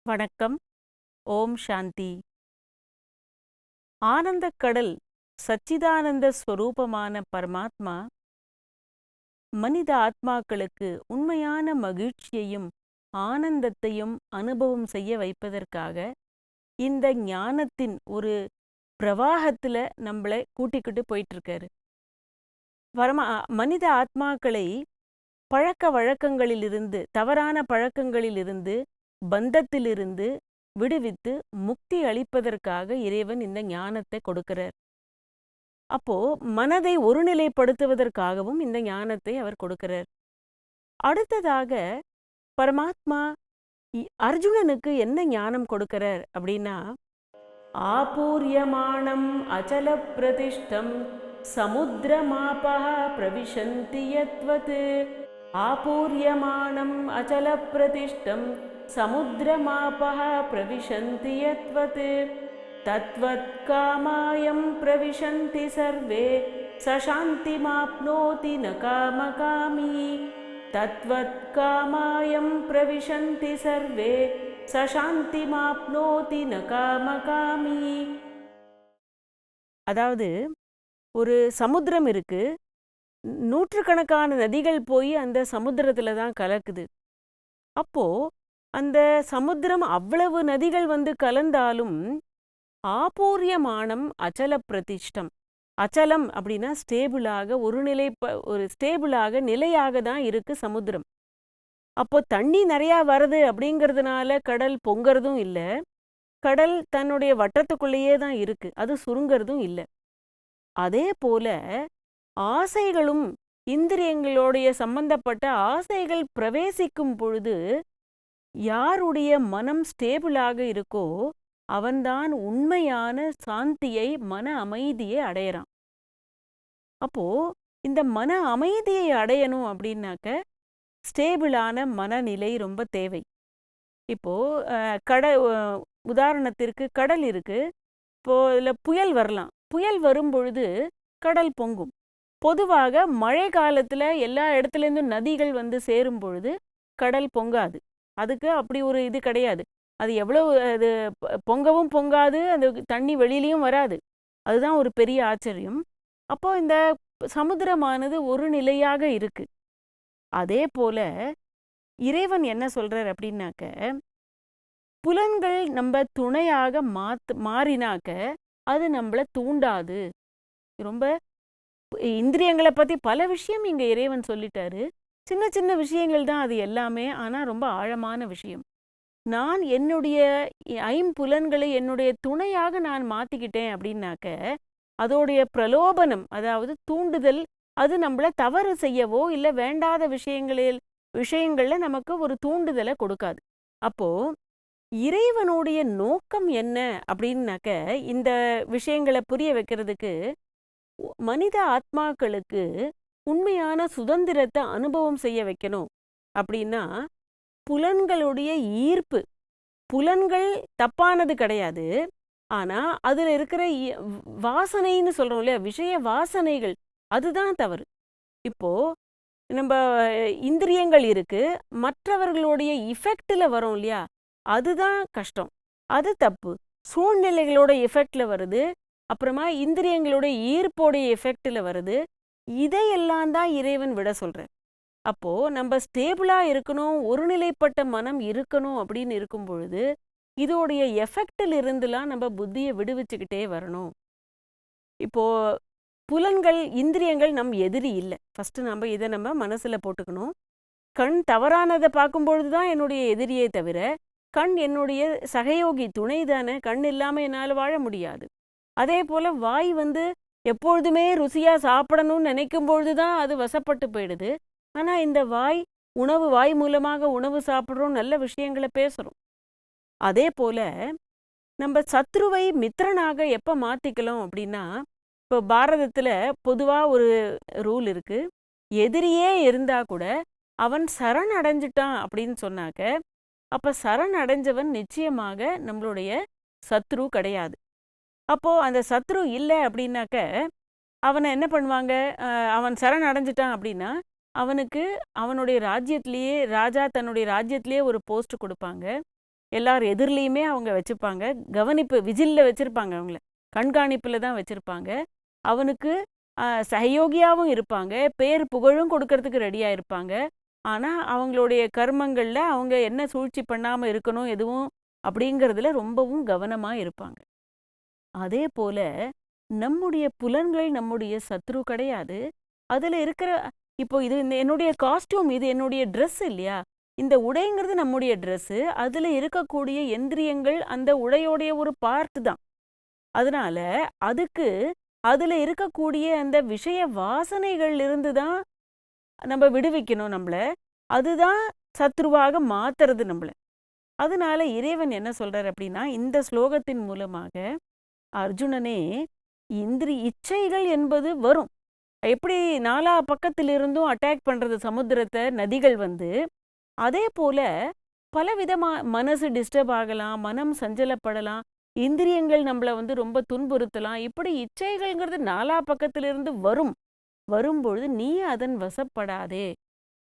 வணக்கம். ஓம் சாந்தி. ஆனந்தக் கடல் சச்சிதானந்த ஸ்வரூபமான பரமாத்மா மனித ஆத்மாக்களுக்கு உண்மையான மகிழ்ச்சியையும் ஆனந்தத்தையும் அனுபவம் செய்ய வைப்பதற்காக இந்த ஞானத்தின் ஒரு பிரவாகத்துல நம்மளை கூட்டிக்கிட்டு போயிட்டு இருக்காரு. மனித ஆத்மாக்களை பழக்க வழக்கங்களிலிருந்து, தவறான பழக்கங்களிலிருந்து, பந்தத்திலிருந்து விடுவித்து முக்தி அளிப்பதற்காக இறைவன் இந்த ஞானத்தை கொடுக்கிறார். அப்போ மனதை ஒருநிலைப்படுத்துவதற்காகவும் இந்த ஞானத்தை அவர் கொடுக்கிறார். அடுத்ததாக பரமாத்மா அர்ஜுனனுக்கு என்ன ஞானம் கொடுக்கிறார் அப்படின்னா, ஆபூர்யமானம் அச்சல பிரதிஷ்டம் சமுத்திரமாபஹ பிரவிசந்தி யத்வத். ஆபூர்யமானம் அச்சல பிரதிஷ்டம் சமுத்திரமாபஹ பிரவிசந்தி யத்வத். தத்வத் காமாயம் பிரவிசந்தி சர்வே சசாந்திமாப்னோதி ந காமகாமி. தத்வத் காமாயம் பிரவிசந்தி சர்வே சசாந்திமாப்னோதி ந காமகாமி. அதாவது ஒரு சமுத்திரம் இருக்கு, நூற்றுக்கணக்கான நதிகள் போய் அந்த சமுத்திரத்துல தான் கலக்குது. அப்போ அந்த சமுத்திரம் அவ்வளவு நதிகள் வந்து கலந்தாலும் ஆபூர்யமானம் அச்சல பிரதிஷ்டம். அச்சலம் அப்படின்னா ஸ்டேபிளாக ஒரு ஸ்டேபிளாக நிலையாக தான் இருக்கு சமுத்திரம். அப்போ தண்ணி நிறையா வருது அப்படிங்கிறதுனால கடல் பொங்கறதும் இல்லை, கடல் தன்னுடைய வட்டத்துக்குள்ளேயே தான் இருக்கு, அது சுருங்கிறதும் இல்லை. அதே போல ஆசைகளும், இந்திரியங்களோடைய சம்பந்தப்பட்ட ஆசைகள் பிரவேசிக்கும் பொழுது யாருடைய மனம் ஸ்டேபிளாக இருக்கோ அவன்தான் உண்மையான சாந்தியை, மன அமைதியை அடையறான். அப்போ இந்த மன அமைதியை அடையணும் அப்படின்னாக்க ஸ்டேபிளான மனநிலை ரொம்ப தேவை. இப்போ உதாரணத்திற்கு கடல் இருக்கு, இப்போ இதில் புயல் வரலாம். புயல் வரும் பொழுது கடல் பொங்கும். பொதுவாக மழை காலத்துல எல்லா இடத்துலேருந்தும் நதிகள் வந்து சேரும் பொழுது கடல் பொங்காது. அதுக்கு அப்படி ஒரு இது கிடையாது. அது எவ்வளவு அது பொங்கவும் பொங்காது, அந்த தண்ணி வெளியிலையும் வராது. அதுதான் ஒரு பெரிய ஆச்சரியம். அப்போ இந்த சமுத்திரமானது ஒரு நிலையாக இருக்கு. அதே போல இறைவன் என்ன சொல்றார் அப்படின்னாக்க, புலன்கள் நம்ம துணையாக மாறினாக்க அது நம்மளை தூண்டாது. ரொம்ப இந்திரியங்களை பத்தி பல விஷயம் இங்க இறைவன் சொல்லிட்டாரு. சின்ன சின்ன விஷயங்கள் தான் அது எல்லாமே, ஆனா ரொம்ப ஆழமான விஷயம். நான் என்னுடைய ஐம்புலன்களை என்னுடைய துணையாக நான் மாத்திக்கிட்டேன் அப்படின்னாக்க அதோடைய பிரலோபனம், அதாவது தூண்டுதல், அது நம்மள தவறு செய்யவோ இல்லை வேண்டாத விஷயங்கள்ல நமக்கு ஒரு தூண்டுதலை கொடுக்காது. அப்போ இறைவனுடைய நோக்கம் என்ன அப்படின்னாக்க, இந்த விஷயங்களை புரிய வைக்கிறதுக்கு மனித ஆத்மாக்களுக்கு உண்மையான சுதந்திரத்தை அனுபவம் செய்ய வைக்கணும் அப்படின்னா, புலன்களுடைய ஈர்ப்பு, புலன்கள் தப்பானது கிடையாது, ஆனா அதுல இருக்கிற வாசனைன்னு சொல்றோம் இல்லையா, விஷய வாசனைகள், அதுதான் தவறு. இப்போ நம்ம இந்திரியங்கள் இருக்கு, மற்றவர்களுடைய இஃபெக்ட்ல வரும் இல்லையா, அதுதான் கஷ்டம், அது தப்பு. சூழ்நிலைகளோட எஃபெக்ட்ல வருது, அப்புறமா இந்திரியங்களோட ஈர்ப்போடைய எஃபெக்ட்ல வருது. இதையெல்லாம் தான் இறைவன் விட சொல்றேன். அப்போ நம்ம ஸ்டேபிளா இருக்கணும், ஒருநிலைப்பட்ட மனம் இருக்கணும் அப்படின்னு இருக்கும் பொழுது இதோடைய எஃபெக்டில் இருந்துலாம் நம்ம புத்தியை விடுவிச்சுக்கிட்டே வரணும். இப்போ புலன்கள், இந்திரியங்கள் நம் எதிரி இல்லை. ஃபர்ஸ்ட் நம்ம இதை மனசுல போட்டுக்கணும். கண் தவறானதை பார்க்கும்பொழுது தான் என்னுடைய எதிரியே தவிர, கண் என்னுடைய சகயோகி, துணை தானே. கண் இல்லாம என்னால் வாழ முடியாது. அதே போல வாய் வந்து எப்பொழுதுமே ருசியா சாப்பிடணும்னு நினைக்கும் பொழுதுதான் அது வசப்பட்டு போயிடுது. ஆனா இந்த வாய் மூலமாக உணவு சாப்பிட்றோம், நல்ல விஷயங்களை பேசுறோம். அதே போல நம்ம சத்ருவை மித்திரனாக எப்ப மாத்திக்கலாம் அப்படின்னா, இப்போ பாரதத்துல பொதுவா ஒரு ரூல் இருக்கு, எதிரியே இருந்தா கூட அவன் சரண் அடைஞ்சிட்டான் அப்படின்னு சொன்னாக்க அப்ப சரண் அடைஞ்சவன் நிச்சயமாக நம்மளுடைய சத்ரு கிடையாது. அப்போ அந்த சத்ரு இல்லை அப்படின்னாக்க அவனை என்ன பண்ணுவாங்க, அவன் சரண் அடைஞ்சிட்டான் அப்படின்னா அவனுக்கு அவனுடைய ராஜ்யத்திலேயே, ராஜா தன்னுடைய ராஜ்யத்திலேயே ஒரு போஸ்ட் கொடுப்பாங்க. எல்லார் எதிர்லேயுமே அவங்க வச்சுப்பாங்க. கவனிப்பு விஜில்ல வச்சுருப்பாங்க, அவங்கள கண்காணிப்பில் தான் வச்சுருப்பாங்க. அவனுக்கு சகயோகியாகவும் இருப்பாங்க, பேர் புகழும் கொடுக்கறதுக்கு ரெடியாக இருப்பாங்க. ஆனால் அவங்களுடைய கர்மங்களில் அவங்க என்ன சூழ்ச்சி பண்ணாமல் இருக்கணும் எதுவும் அப்படிங்கிறதுல ரொம்பவும் கவனமாக இருப்பாங்க. அதே போல நம்முடைய புலன்கள் நம்முடைய சத்ரு கிடையாது. அதில் இருக்கிற இப்போ இது என்னுடைய காஸ்டியூம், இது என்னுடைய ட்ரெஸ் இல்லையா? இந்த உடைங்கிறது நம்முடைய ட்ரெஸ்ஸு. அதில் இருக்கக்கூடிய எந்திரியங்கள் அந்த உடையோடைய ஒரு பார்ட் தான். அதனால அதுக்கு அதில் இருக்கக்கூடிய அந்த விஷய வாசனைகள் இருந்து தான் நம்ம விடுவிக்கணும் நம்மள. அதுதான் சத்ருவாக மாத்துறது நம்மள. அதனால இறைவன் என்ன சொல்றார் அப்படின்னா, இந்த ஸ்லோகத்தின் மூலமாக அர்ஜுனனே, இச்சைகள் என்பது வரும். எப்படி நாலா பக்கத்திலிருந்தும் அட்டாக் பண்றது சமுத்திரத்தை நதிகள் வந்து, அதே போல பலவிதமா மனசு டிஸ்டர்ப் ஆகலாம், மனம் சஞ்சலப்படலாம், இந்திரியங்கள் நம்மள வந்து ரொம்ப துன்புறுத்தலாம். இப்படி இச்சைகள்ங்கிறது நாலா பக்கத்திலிருந்து வரும்பொழுது நீ அதன் வசப்படாதே.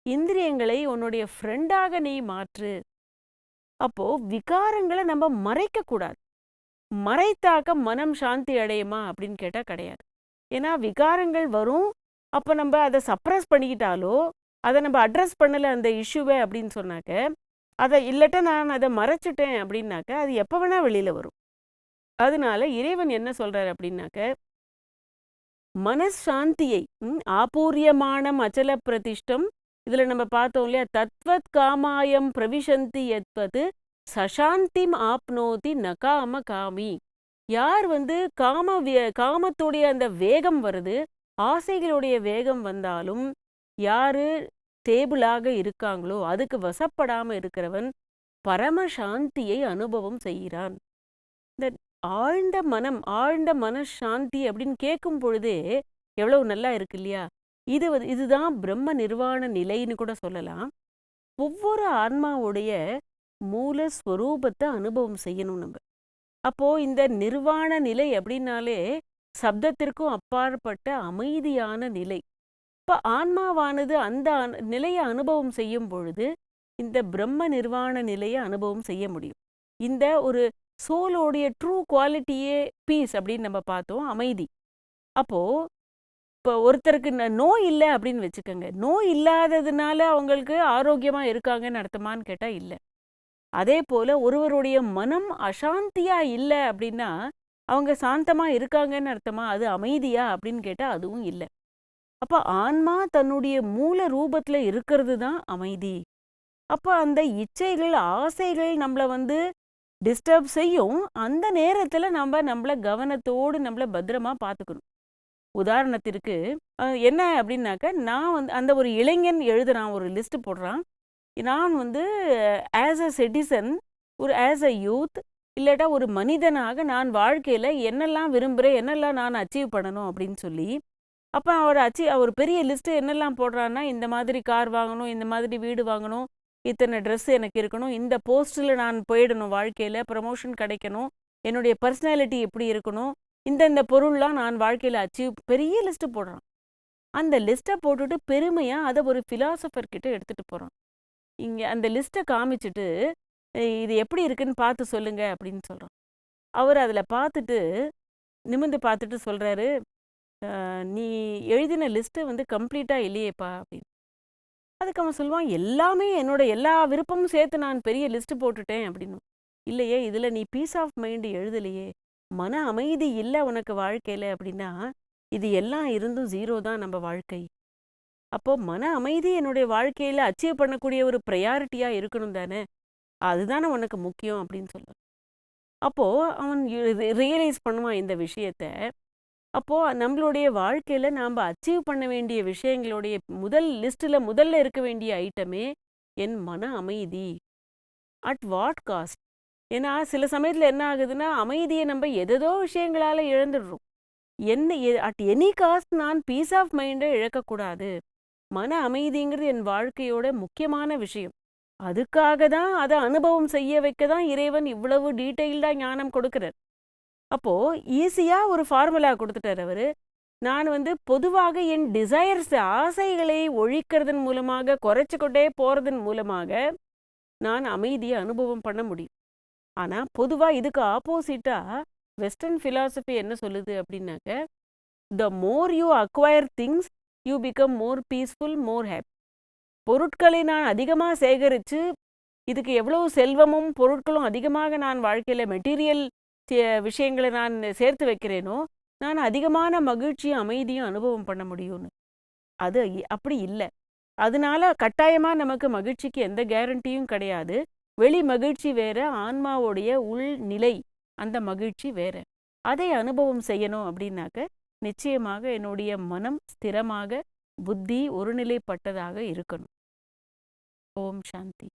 இந்திரியங்களை உன்னுடைய ஃப்ரெண்டாக நீ மாற்று. அப்போ விகாரங்களை நம்ம மறைக்க கூடாது. மறைத்தாக்க மனம் சாந்தி அடையுமா அப்படின்னு கேட்டா கிடையாது. ஏன்னா விகாரங்கள் வரும். அப்போ நம்ம அதை சப்ரஸ் பண்ணிக்கிட்டாலோ, அதை நம்ம அட்ரஸ் பண்ணலை அந்த இஷ்யூவை அப்படின்னு சொன்னாக்க, அதை இல்லட்ட நான் அதை மறைச்சிட்டேன் அப்படின்னாக்க அது எப்போ வேணா வெளியில வரும். அதனால இறைவன் என்ன சொல்றாரு அப்படின்னாக்க, மனசாந்தியை ஆபூரியமானம் அச்சல பிரதிஷ்டம், இதுல நம்ம பார்த்தோம் இல்லையா, தத்வத் காமாயம் பிரவிசந்தி எத்வது சசாந்திம் ஆப்னோதி நகாம காமி. யார் வந்து காமத்துடைய அந்த வேகம் வருது, ஆசைகளுடைய வேகம் வந்தாலும் யாரு ஸ்டேபிளாக இருக்காங்களோ, அதுக்கு வசப்படாம இருக்கிறவன் பரமசாந்தியை அனுபவம் செய்கிறான். இந்த ஆழ்ந்த மனசாந்தி அப்படின்னு கேட்கும் பொழுதே எவ்வளவு நல்லா இருக்கு இல்லையா? இதுதான் பிரம்ம நிர்வாண நிலைன்னு கூட சொல்லலாம். ஒவ்வொரு ஆன்மாவுடைய மூல ஸ்வரூபத்தை அனுபவம் செய்யணும் நம்ம. அப்போ இந்த நிர்வாண நிலை அப்படின்னாலே சப்தத்திற்கும் அப்பாற்பட்ட அமைதியான நிலை. இப்போ ஆன்மாவானது அந்த நிலையை அனுபவம் செய்யும் பொழுது இந்த பிரம்ம நிர்வாண நிலையை அனுபவம் செய்ய முடியும். இந்த ஒரு சோலோடைய ட்ரூ குவாலிட்டியே பீஸ் அப்படின்னு நம்ம பார்த்தோம், அமைதி. அப்போ இப்போ ஒருத்தருக்கு நோய் இல்லை அப்படின்னு வச்சுக்கோங்க, நோய் இல்லாததுனால அவங்களுக்கு ஆரோக்கியமா இருக்காங்கன்னு அர்த்தமான்னு கேட்டா இல்லை. அதே போல ஒருவருடைய மனம் அசாந்தியா இல்லை அப்படின்னா அவங்க சாந்தமா இருக்காங்கன்னு அர்த்தமா? அது அமைதியா அப்படின்னு கேட்டா அதுவும் இல்லை. அப்ப ஆன்மா தன்னுடைய மூல ரூபத்துல இருக்கிறது தான் அமைதி. அப்ப அந்த இச்சைகள் ஆசைகள் நம்மள வந்து டிஸ்டர்ப் செய்யும். அந்த நேரத்துல நம்மள கவனத்தோடு நம்மள பத்திரமா பார்த்துக்கணும். உதாரணத்திற்கு என்ன அப்படின்னாக்க, நான் வந்து அந்த ஒரு இளைஞன் எழுதுறான், ஒரு லிஸ்ட் போடுறான். நான் வந்து as a citizen, as a youth, இல்லாட்டா ஒரு மனிதனாக நான் வாழ்க்கையில் என்னெல்லாம் விரும்புகிறேன், என்னெல்லாம் நான் அச்சீவ் பண்ணணும் அப்படின்னு சொல்லி, அப்போ அவர் பெரிய லிஸ்ட்டு என்னெல்லாம் போடுறான்னா, இந்த மாதிரி கார் வாங்கணும், இந்த மாதிரி வீடு வாங்கணும், இத்தனை ட்ரெஸ் எனக்கு இருக்கணும், இந்த போஸ்ட்டில் நான் போயிடணும், வாழ்க்கையில் ப்ரமோஷன் கிடைக்கணும், என்னுடைய பர்சனாலிட்டி எப்படி இருக்கணும், இந்த பொருள்லாம் நான் வாழ்க்கையில் பெரிய லிஸ்ட்டு போடுறான். அந்த லிஸ்ட்டை போட்டுட்டு பெருமையாக அதை ஒரு ஃபிலாசபர் கிட்ட எடுத்துகிட்டு போகிறான். இங்கே அந்த லிஸ்ட்டை காமிச்சிட்டு, இது எப்படி இருக்குன்னு பார்த்து சொல்லுங்க அப்படின்னு சொல்கிறான். அவர் அதில் பார்த்துட்டு நிமிர்ந்து பார்த்துட்டு சொல்கிறாரு, நீ எழுதின லிஸ்ட்டு வந்து கம்ப்ளீட்டாக இல்லையேப்பா அப்படின்னு. அதுக்கு அவன் சொல்லுவான், எல்லாமே என்னோட எல்லா விருப்பமும் சேர்த்து நான் பெரிய லிஸ்ட்டு போட்டுட்டேன் அப்படின்னு. இல்லையே, இதில் நீ பீஸ் ஆஃப் மைண்டு எழுதலையே, மன அமைதி இல்லை உனக்கு வாழ்க்கையில் அப்படின்னா, இது எல்லாம் இருந்தும் ஜீரோ தான் நம்ம வாழ்க்கை. அப்போ மன அமைதி என்னுடைய வாழ்க்கையில் அச்சீவ் பண்ணக்கூடிய ஒரு ப்ரையாரிட்டியாக இருக்கணும் தானே, அதுதானே உனக்கு முக்கியம் அப்படின்னு சொல்லுவான். அப்போது அவன் ரியலைஸ் பண்ணுவான் இந்த விஷயத்த. அப்போது நம்மளுடைய வாழ்க்கையில் நாம் அச்சீவ் பண்ண வேண்டிய விஷயங்களுடைய முதல்ல இருக்க வேண்டிய ஐட்டமே என் மன அமைதி. At what cost? ஏன்னா சில சமயத்தில் என்ன ஆகுதுன்னா, அமைதியை நம்ம எதோ விஷயங்களால் இழந்துடுறோம். அட் எனி காஸ்ட் நான் பீஸ் ஆஃப் மைண்டை இழக்கக்கூடாது. மன அமைதிங்கிறது என் வாழ்க்கையோட முக்கியமான விஷயம். அதுக்காக தான் அதை அனுபவம் செய்ய வைக்க தான் இறைவன் இவ்வளவு டீட்டெயில்டாக ஞானம் கொடுக்குறார். அப்போது ஈஸியாக ஒரு ஃபார்முலா கொடுத்துட்டார் அவர். நான் வந்து பொதுவாக என் டிசையர்ஸ், ஆசைகளை ஒழிக்கிறதன் மூலமாக, குறைச்சிக்கொண்டே போகிறதன் மூலமாக நான் அமைதியை அனுபவம் பண்ண முடியும். ஆனா பொதுவா இதுக்கு ஆப்போசிட்டா வெஸ்டர்ன் ஃபிலாசபி என்ன சொல்லுது அப்படின்னாக்க, the more you acquire things you become more peaceful, more happy. பொருட்களை நான் அதிகமாக சேகரித்து இதுக்கு எவ்வளவு செல்வமும் பொருட்களும் அதிகமாக நான் வாழ்க்கையில் மெட்டீரியல் விஷயங்களை நான் சேர்த்து வைக்கிறேனோ, நான் அதிகமான மகிழ்ச்சியும் அமைதியும் அனுபவம் பண்ண முடியும்னு. அது அப்படி இல்லை. அதனால கட்டாயமாக நமக்கு மகிழ்ச்சிக்கு எந்த கேரண்டியும் கிடையாது. வெளி மகிழ்ச்சி வேற, ஆன்மாவுடைய உள்நிலை அந்த மகிழ்ச்சி வேற. அதை அனுபவம் செய்யணும் அப்படின்னாக்க நிச்சயமாக என்னுடைய மனம் ஸ்திரமாக, புத்தி ஒருநிலைப்பட்டதாக இருக்கணும். ஓம் சாந்தி.